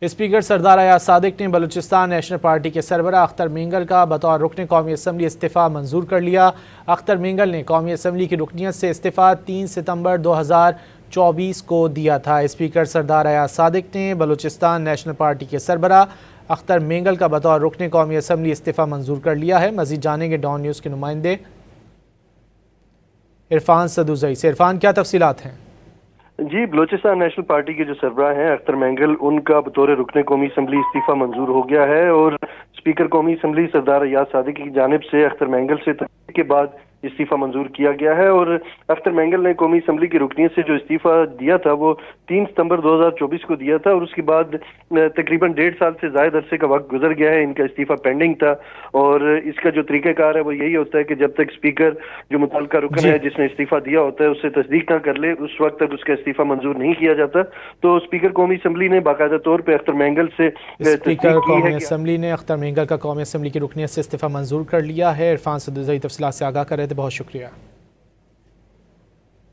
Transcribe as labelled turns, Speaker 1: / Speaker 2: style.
Speaker 1: Speaker سردار ایاز صادق نے Balochistan national party کے سربراہ اختر مینگل کا بطور رکن قومی اسمبلی استعفیٰ منظور کر لیا۔ اختر مینگل نے قومی اسمبلی کی رکنیت سے استعفیٰ 3 ستمبر 2024 کو دیا تھا۔ اسپیکر سردار ایاز صادق نے بلوچستان نیشنل پارٹی کے سربراہ اختر مینگل کا بطور رکن قومی اسمبلی استعفیٰ منظور کر لیا ہے۔ مزید جانیں گے ڈان نیوز کے نمائندے عرفان صدوزئی سے۔ عرفان، کیا تفصیلات ہیں؟
Speaker 2: جی، بلوچستان نیشنل پارٹی کے جو سربراہ ہیں اختر مینگل، ان کا بطور رکن قومی اسمبلی استعفیٰ منظور ہو گیا ہے اور اسپیکر قومی اسمبلی سردار ایاز صادق کی جانب سے اختر مینگل سے تحقیق کے بعد استعفیٰ منظور کیا گیا ہے۔ اور اختر مینگل نے قومی اسمبلی کی رکنیت سے جو استعفیٰ دیا تھا وہ 3 ستمبر 2024 کو دیا تھا، اور اس کے بعد تقریباً 1.5 سال سے زائد عرصے کا وقت گزر گیا ہے، ان کا استعفیٰ پینڈنگ تھا۔ اور اس کا جو طریقہ کار ہے وہ یہی ہوتا ہے کہ جب تک اسپیکر جو متعلقہ رکن ہے جس نے استعفیٰ دیا ہوتا ہے اس سے تصدیق نہ کر لے، اس وقت تک اس کا استعفیٰ منظور نہیں کیا جاتا۔ تو اسپیکر قومی اسمبلی نے باقاعدہ طور پہ اختر مینگل سے
Speaker 1: اسپیکر قومی اسمبلی نے اختر مینگل کا قومی اسمبلی کی رکنیت سے استعفیٰ منظور کر لیا ہے۔ عرفان صدوزئی تفصیلات سے آگاہ کر رہے تھے، بہت شکریہ۔